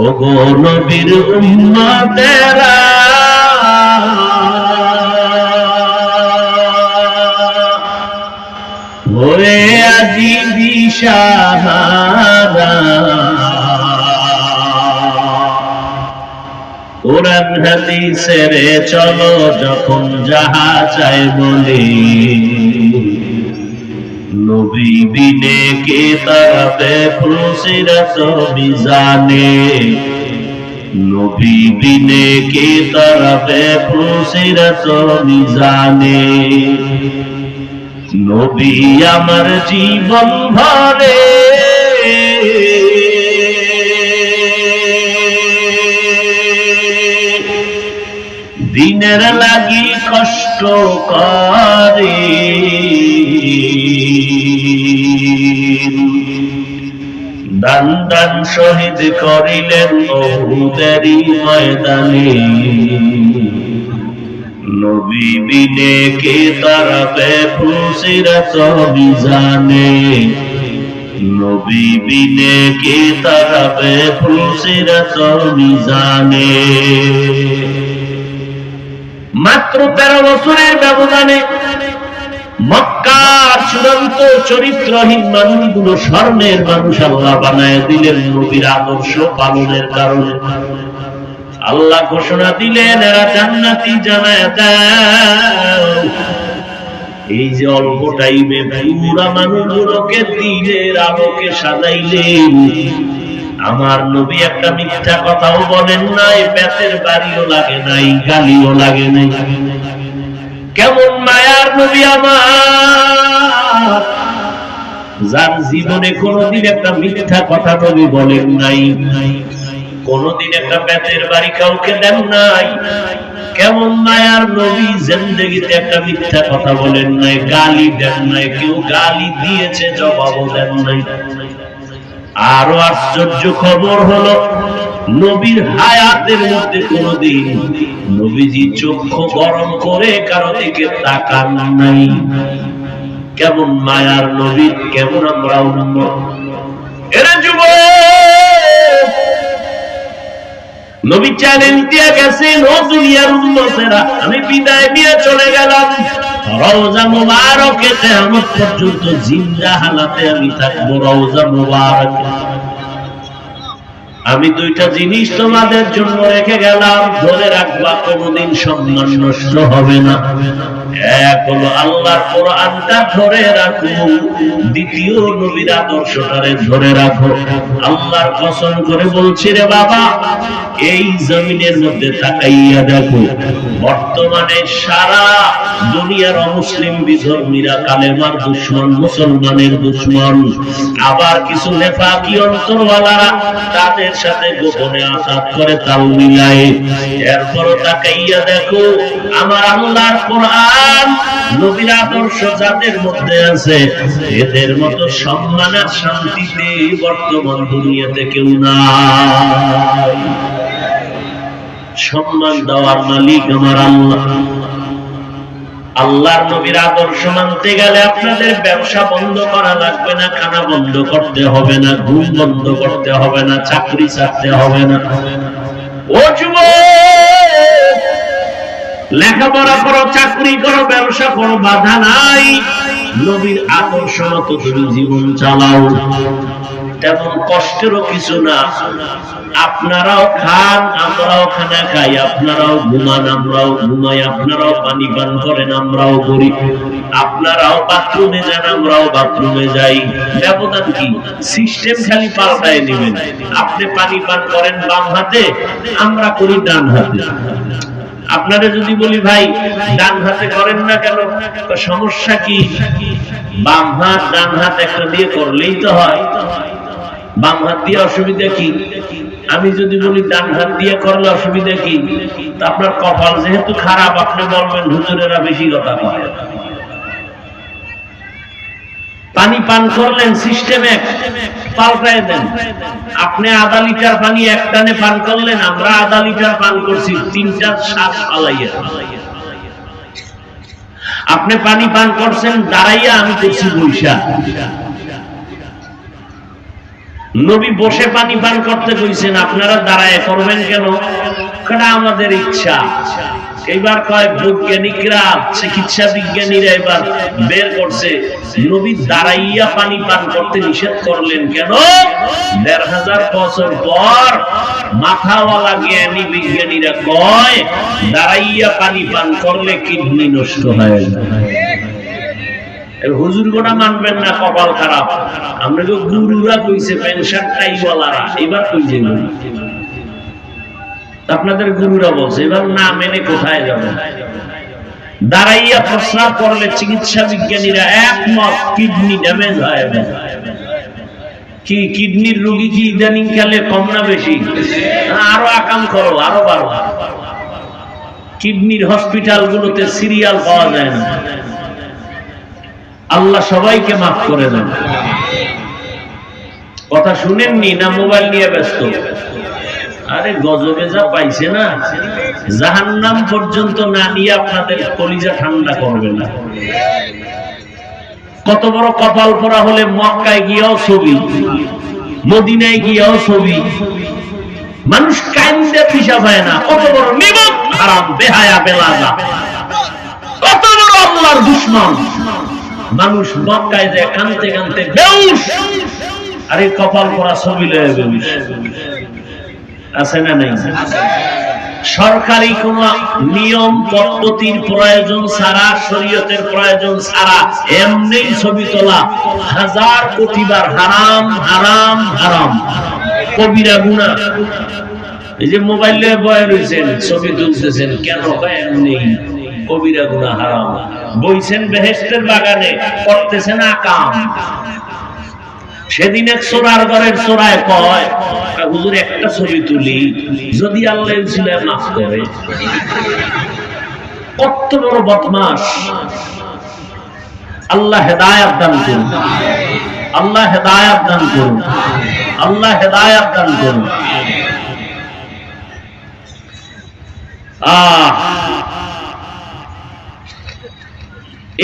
ওগো নবীর উম্মতেরা হয়ে আজি দিশাহারা, কোরআন হাদিসের চলো যখন যাহা চাই বলি, নবী বিনে কে তারাবে ফুলসিরাত মিজানে, নবী বিনে কে তারাবে ফুলসিরাত মিজানে। নবী আমার জীবন ভরে দিনের লাগি কষ্ট করে, দান দান শহীদ করিলেন উহুদেরই ময়দানে। নবী বিনে কে তারাবে ফুলসিরাত মিজানে, নবী বিনে কে তারাবে ফুলসিরাত মিজানে। মাত্র 13 বছরের ব্যবধানে মক্কার চূড়ান্ত চরিত্রহীন মানুষগুলো স্বর্ণের মানুষ আল্লাহ বানায় দিলেন নবীর আদর্শ পালনের কারণে। আল্লাহ ঘোষণা দিলেন এরা জান্নাতি জানায় দাও। এই যে অল্প টাইমে পুরা মানুষগুলোকে দিনের আলোকে সাজাইলেন। আমার নবী একটা মিথ্যা কথাও বলেন নাই, পেটের বাড়িও লাগে নাই, গালিও লাগে নাই। কেমন মায়ার নবী আমার, যার জীবনে কোনদিন একটা মিথ্যা কথা নবী বলেন নাই, কোনদিন একটা পেটের বাড়ি কাউকে দেন নাই। কেমন মায়ার নবী, জিন্দেগিতে একটা মিথ্যা কথা বলেন নাই, গালি দেন নাই, কেউ গালি দিয়েছে জবাবও দেন নাই। আরো আশ্চর্য খবর হলো নবীর হায়াতের মধ্যে কোনদিন নবীজি চক্ষু গরম করে কারো দিকে তাকান নাই। কেমন মায়ার নবী, কেমন আমরা উম্মত। এরা যুবক, নবী চ্যালেঞ্জ দিয়ে গেছেন, ও দুনিয়ার উম্মতেরা আমি বিদায় নিয়ে চলে গেলাম, রওজা মুবারকে কিয়ামত পর্যন্ত জিন্দা হালাতে আমি থাকবো। রওজা মুবারকে আমি দুইটা জিনিস তোমাদের জন্য রেখে গেলাম, ধরে রাখবা, কোনদিন সম্মান নষ্ট হবে না। এক হলো আল্লাহর কোরআনটা ধরে রাখো, দ্বিতীয় নবীর আদর্শটারে ধরে রাখো। আল্লাহর কসম করে বলছি রে বাবা, এই জমিনের মধ্যে তাকাইয়া দেখো, বর্তমানে সারা দুনিয়ার অমুসলিম বিধর্মীরা কালেমার দুশমন, মুসলমানের দুশমন, আবার কিছু নেফাকি অন্তরওয়ালারা তাদের সাথে গোপনে আঘাত করে, তাল মিলায়। এরপরও তাকাইয়া দেখো, আমার আল্লাহর কোরআন নবীর আদর্শ যাদের মধ্যে আছে, এদের মতো সম্মান আর শান্তিতে বর্তমান দুনিয়াতে কেউ নাই। সম্মান দেওয়ার মালিক আমার আল্লাহ। আল্লাহর নবীর আদর্শ মানতে গেলে আপনাদের ব্যবসা বন্ধ করা লাগবে না, খানা বন্ধ করতে হবে না, ঘুম বন্ধ করতে হবে না, চাকরি ছাড়তে হবে না। ও যুবক, লেখাপড়া করো, চাকরি করো, ব্যবসা করো, বাধা নাই। নবীর আদর্শ মতো তুমি জীবন চালাও, তেমন কষ্টেরও কিছু না। আপনারাও খান, আমরাও খানা খাই, আপনারাও ঘুমান, আমরাও ঘুমাই, আপনারাও পানি পান করেন, আমরাও করি, আপনারাও বাথরুমে যান, আমরাও বাথরুমে যাই। ব্যবধান কি? সিস্টেম খালি পাল্টায় নেবেন। আপনি পানি পান করেন বাম হাতে, আমরা করি ডান হাতে। আপনারা যদি বলি ভাই ডান হাতে করেন না কেন, সমস্যা কি? বাম হাত ডান হাত একটা দিয়ে করলেই তো হয়। বাম হাত দিয়ে অসুবিধা কি? আমি যদি বলি ডান হাত দিয়ে করলে অসুবিধা কি? আপনার কপাল যেহেতু খারাপ, আপনি বলবেন হুজুরেরা বেশি কথা বলে। পানি পান করলেন, সিস্টেম এক, পাল্টায় দেন। আপনি আধা লিটার পানি এক টানে পান করলেন, আমরা আধা লিটার পান করছি 3-4 শ্বাস ফালাইয়া। আপনি পানি পান করছেন দাঁড়াইয়া, আমি করছি বৈশা। নবী বসে পানি পান করতে কইছেন, আপনারা দাঁড়ায় করবেন কেন? এটা আমাদের ইচ্ছা। এবার কয় বৈজ্ঞানিকরা, চিকিৎসা বিজ্ঞানীরা এবার বের করছে নবী দাঁড়াইয়া পানি পান করতে নিষেধ করলেন কেন? ১৫০০ বছর পর মাথাওয়ালা জ্ঞানী বিজ্ঞানীরা কয় দাঁড়াইয়া পানি পান করলে কিডনি নষ্ট হয়ে যায়। হুজুর গোটা মানবেন না, কপাল খারাপ। আমরা তো গুরুরা কইছে, পেনশন টাইওয়ালারা এবার কই যাবেন? আপনাদের গুরুরা বলছে, এবার না মেনে কোথায় যাবেন? দাঁড়াইয়া প্রস্রাব করলে চিকিৎসা বিজ্ঞানীরা একমত কিডনি ড্যামেজ হয়। কি কিডনির রোগী কি ইদানিং কালে কম না বেশি? আরো আকাম করো, আরো বাড়ো। কিডনির হসপিটাল গুলোতে সিরিয়াল পাওয়া যায় না। আল্লাহ সবাইকে মাফ করে দেন। কথা শুনেননি না মোবাইল নিয়ে ব্যস্ত? আরে গজবে যা পাইছে না, জাহান্নাম পর্যন্ত না নিয়ে আপনাদের কলিজা ঠান্ডা করবে না। কত বড় কপাল পরা হলে মক্কায় গিয়েও ছবি, মদিনায় গিয়েও ছবি, মানুষ কাইন্দে পিছা পায় না। কত বড় নিমক হারাম, বেহায়া বেলাজা, কত বড় আল্লাহর দুশমন। মানুষ মক্কায় যায় কানতে কানতে বেহুশ, আরে কপাল পরা ছবি লয়ে বেহুশ। আছে না নাই? সরকারি কোন নিয়ম পদ্ধতির প্রয়োজন ছাড়া, শরীয়তের প্রয়োজন ছাড়া এমনি ছবি তোলা 1000 কোটিবার হারাম হারাম হারাম, কবিরা গুনাহ। এই যে মোবাইলে বয়ে রয়েছেন, ছবি তুলতেছেন কেন? এমনি কবিরা গুনাহ, হারাম। বইছেন বেহেশতের বাগানে, করতেছেন আকাম। সেদিন এক চোরার ঘরের চোরায় কয়, হুজুর একটা ছবি তুলি, যদি আল্লাহ ছিলেন মাফ করে। কত বড় বদমাশ! আল্লাহ হেদায়েত দান করুন, আল্লাহ হেদায়েত দান করুন, আল্লাহ হেদায়েত দান করুন।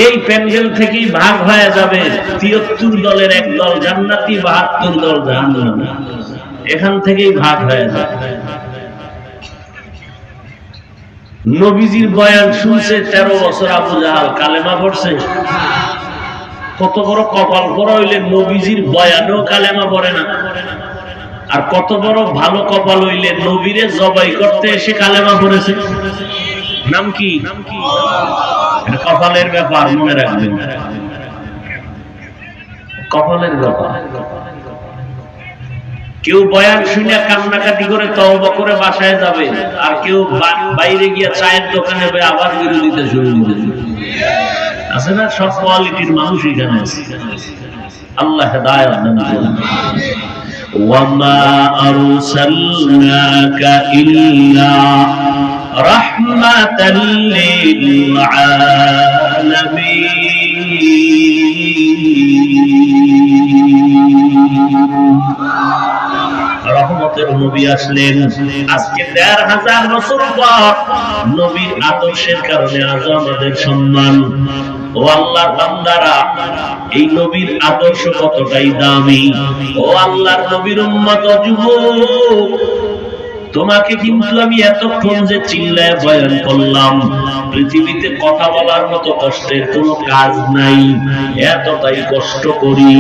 এই প্যান্ডেল থেকেই ভাগ হয়ে যাবে ৭৩ দলের এক দল জান্নাতি, ৭২ দল জাহান্নামী। এখান থেকেই ভাগ হয়ে যাবে। নবীজির বয়ান শুনছে 13 বছর আবু জাহাল, কালেমা পড়ছে। কত বড় কপাল পরা হইলে নবীজির বয়ানেও কালেমা পড়ে না। আর কত বড় ভালো কপাল হইলে নবীরে জবাই করতে এসে কালেমা পড়েছে। নাম কি? এটা কপালের ব্যাপার, মনে রাখবেন, কপালের ব্যাপার। কেউ বয়ান শুনে কান্নাকাটি করে তওবা করে বাসায় যাবে, আর কেউ বাইরে গিয়ে চায়ের দোকানে আবার বিরোধিতা শুরু করে দেবে। আছে না? সব কোয়ালিটির মানুষ এখানে আছে। আল্লাহ হেদায়েত দান করুন। ওয়ামা আরসালনাকা ইল্লা রাহমাতাল লিল আলামিন। রহমতের নবী আসলেন আজকে ১৫০০ বছর পর। নবীর আদর্শের কারণে আজ আমাদের সম্মান। ও আল্লাহর বান্দারা, এই নবীর আদর্শ কতটাই দামি। ও আল্লাহর নবীর উম্মত যুবক, তোমাকে কিন্তু আমি এতক্ষণ যে চিল্লায় বয়ান করলাম, পৃথিবীতে কথা বলার মতো কষ্টের কোনো কাজ নাই। এতটাই কষ্ট করি,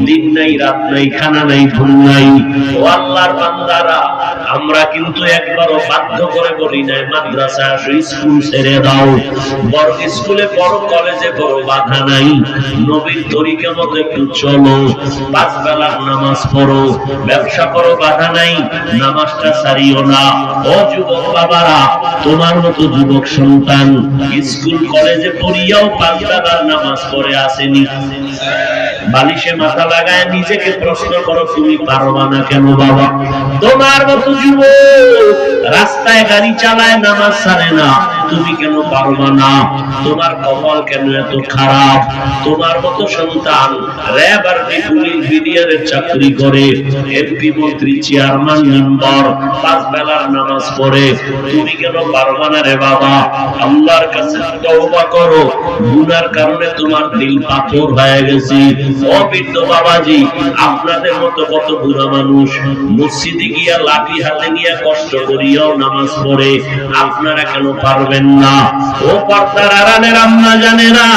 দিন নাই রাত নাই, খানা নাই ঘুম নাই। ও আল্লাহর বান্দারা, আমরা কিন্তু একবারও বাধ্য করে বলি নাই মাদ্রাসা আসো, স্কুল ছেড়ে দাও। বড় স্কুলে বড় কলেজে বড় বাধা নাই। নবীর তরিকা মতো একটু চলো, 5 বেলার নামাজ পড়ো, ব্যবসা করো, বাধা নাই, নামাজটা সারিও না। ও যুবক বাবারা, তোমার মতো যুবক সন্তান স্কুল কলেজে পড়িয়াও 5 বেলার নামাজ পড়ে আসেনি। বালিশে মাথা লাগায় নিজেকে প্রশ্ন করো, তুমি পারবা না কেন বাবা? তোমার মতো যুবক রাস্তায় গাড়ি চালায় নামাজ ছাড়ে না, তুমি কেন পারবা না? তোমার কপাল কেন এত খারাপ? তোমার মতো সন্তান র‍্যাব আর পুলিশ বিডিআরের চাকরি করে, এমপি মন্ত্রী চেয়ারম্যান মেম্বার 5 বেলার নামাজ পড়ে, তুমি কেন পারবা না রে বাবা? আল্লাহর কাছে তওবা করো, গুনার কারণে তোমার দিল পাথর হয়ে গেছে। ও বৃদ্ধ বাবাজি, আপনাদের মতো কত বুড়া মানুষ মসজিদে গিয়া লাঠি হাতে নিয়ে কষ্ট করিয়াও নামাজ পড়ে, আপনারা কেন পারবেন না? ও পর্দার আড়ালের আম্মা জানেরা,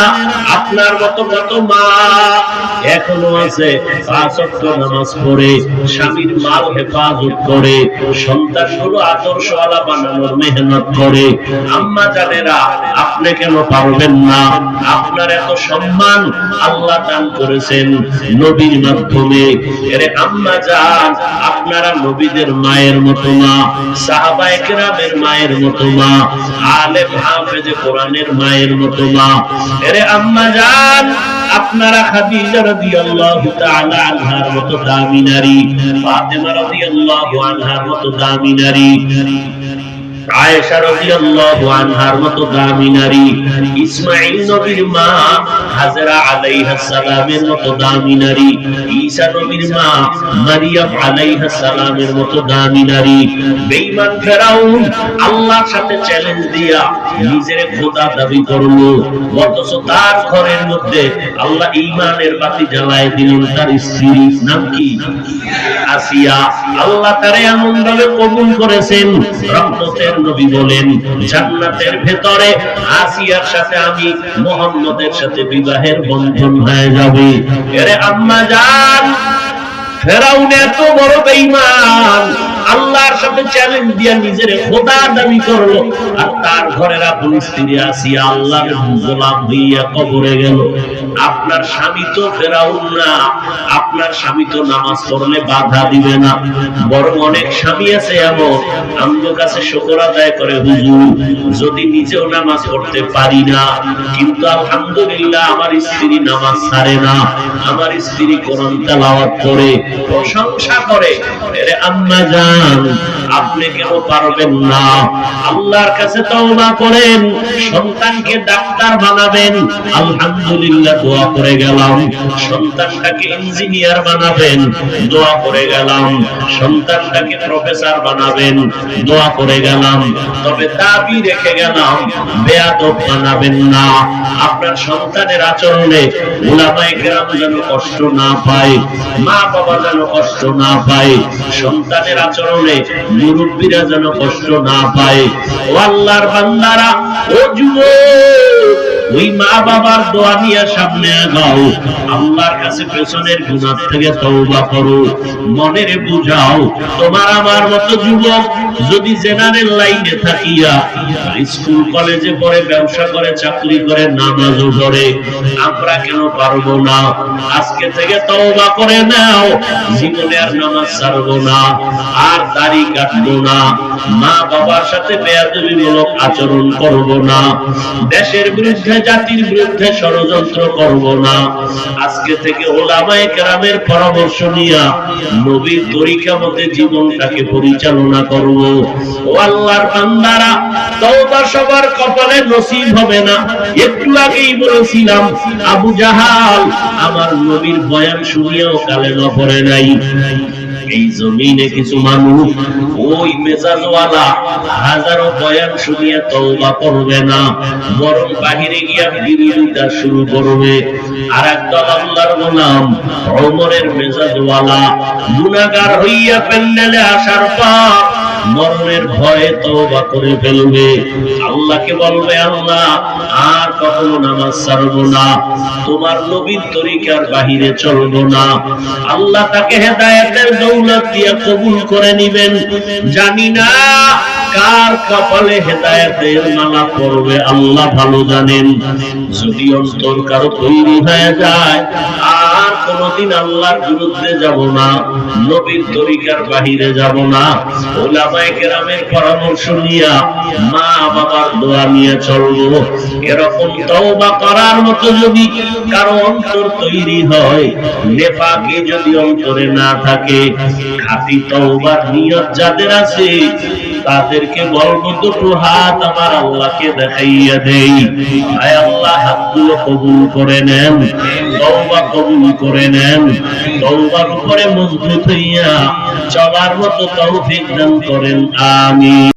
আপনার মতো কত মা এখনো আছে 5 ওয়াক্ত নামাজ পড়ে, স্বামীর মাল হেফাজত করে, সন্তানগুলো আদর্শওয়ালা বানানোর মেহনত করে। আম্মা জানেরা, আপনি কেন পারবেন না? আপনার এত সম্মান আল্লাহ দান করেছেন নবীর মাধ্যমে। এরে আম্মা জান, আপনারা নবীদের মায়ের মতো মা, সাহাবায়ে কেরামের মায়ের মতো মা, আলেম হাফেজ কোরআনের মায়ের মতো মা। এরে আম্মা জান, আপনারা খাদিজা রাদিয়াল্লাহু তাআলা আনহার মতো দামি নারী, ফাতেমা রাদিয়াল্লাহু আনহার মতো দামি নারী, আয়েশা রাদিয়াল্লাহু আনহার মতো দামি নারী, ইসমাঈল নবীর মা হাজরা আলাইহিস সালামের মতো দামি নারী, ঈসা নবীর মা মারিয়াম আলাইহিস সালামের মতো দামি নারী। বেঈমান ফেরাউন আল্লাহর সাথে চ্যালেঞ্জ দিয়া নিজের খোদা দাবি করলো, অথচ তার ঘরের মধ্যে আল্লাহ ঈমানের বাতি জ্বালায় দিলেন। তার স্ত্রী নাম কি? আসিয়া। আল্লাহ তারে এমন ভাবে কবুল করেছেন, রহমতের নবী বলেন, জান্নাতের ভেতরে আসিয়ার সাথে আমি মুহাম্মদের সাথে বিবাহের বন্ধন হয়ে যাবে। এরে আম্মা জান, ফেরাউন এত বড় বেঈমান, আল্লাহর সাথে চ্যালেঞ্জ দিয়া নিজের খোদা দাবি করলো, আর তার ঘরের আপন স্ত্রী আসিয়া আল্লাহর গোলাম হইয়া কবরে গেল। আপনার স্বামী তো ফেরাউন না, আপনার স্বামী তো নামাজ পড়লে বাধা দিবে না। বরং অনেক স্বামী আছে এমন, আমাদের কাছে শুকর আদায় করে, হুজুর যদি নিজেও নামাজ পড়তে পারি না, কিন্তু আলহামদুলিল্লাহ আমার স্ত্রী নামাজ ছাড়ে না, আমার স্ত্রী কোরআন তেলাওয়াত করে, প্রশংসা করে। এরে আম্মা জান, আপনি কেন পারবেন না? আল্লাহর কাছে তওবা করেন, সন্তানকে ডাক্তার বানাবেন, আলহামদুলিল্লাহ দোয়া করে গেলাম। সন্তানটাকে ইঞ্জিনিয়ার বানাবেন, দোয়া করে গেলাম। সন্তানটাকে প্রফেসর বানাবেন, দোয়া করে গেলাম। তবে দাবি রেখে গেলাম, বেয়াদব বানাবেন না। আপনার সন্তানের আচরণে উলামায়ে কেরাম যেন কষ্ট না পায়, মা বাবা যেন কষ্ট না পায়, সন্তানের আচরণে মুরব্বীরা যেন কষ্ট না পায়। ও আল্লাহর বান্দারা, ও যুবক, ওই মা বাবার দোয়া নিয়ে সামনে আগাও, আল্লাহর কাছে পেছনের গুনাহ থেকে তওবা করো, মনের বুঝাও। তোমার আমার মতো যুবক যদি জেনারেল লাইনে থাকিয়া স্কুল কলেজে পড়ে, ব্যবসা করে, চাকরি করে, নামাজও পড়ে, আমরা কেন পারবো না? আজকে থেকে তওবা করে নাও, জীবনে আর নামাজ ছাড়বো না, আর দাড়ি কাটবো না, মা বাবার সাথে বেয়াদবিমূলক আচরণ করবো না, দেশের বিরুদ্ধে, জাতির বিরুদ্ধে ষড়যন্ত্র করব না। আজকে থেকে উলামায়ে কেরামের পরামর্শ নিয়া নবীর তরিকা মতে জীবনটাকে পরিচালনা করব। ও আল্লাহর বান্দারা, তওবা সবার কপালে নসিব হবে না। একটু আগেই বলেছিলাম, আবু জাহাল আমার নবীর বয়ান শুনিয়াও কালেমা পড়ে নাই। এই জমিনে কিছু মানুষ ওই মেজাজওয়ালা হাজারো বয়ান শুনিয়া তওবা করবে না, বরং বাহিরে গিয়া বিরোধিতা শুরু করবে। আর একদল আল্লাহর গোলাম ওমরের মেজাজওয়ালা গুনাহগার হইয়া প্যান্ডেলে আসার পর মরণের ভয়ে তওবা করে ফেলবে। আল্লাহকে বলবে, আল্লাহ আর কখনো নামাজ ছাড়বো না, তোমার নবীর তরিকার বাহিরে চলবো না। আল্লাহ তাকে হেদায়েতের দৌলত দিয়ে কবুল করে নিবেন। জানি না কার কপালে হেদায়েতের মালা পড়বে, আল্লাহ ভালো জানেন। যদি অন্তর কারো তৈরি হয়ে যায়, আর কোনদিন আল্লাহর বিরুদ্ধে যাব না, নবীর তরিকার বাহিরে যাব না, উলামায়ে কেরামের পরামর্শ নিয়ে মা বাবার দোয়া নিয়ে চলবো। এরকম তওবা করার মতো যদি কারো অন্তর তৈরি হয়, নেফাকে যদি অন্তরে না থাকে, খাঁটি তওবার নিয়ত যাদের আছে তাদেরকে বলবো দুটো হাত আমার আল্লাহকে দেখাইয়া দেই। আয় আল্লাহ, হাতগুলো কবুল করে নেন, তওবা কবুল করে নেন, তওবার উপরে মজবুত হইয়া চলার মতো তৌফিক দান করেন। আমিন।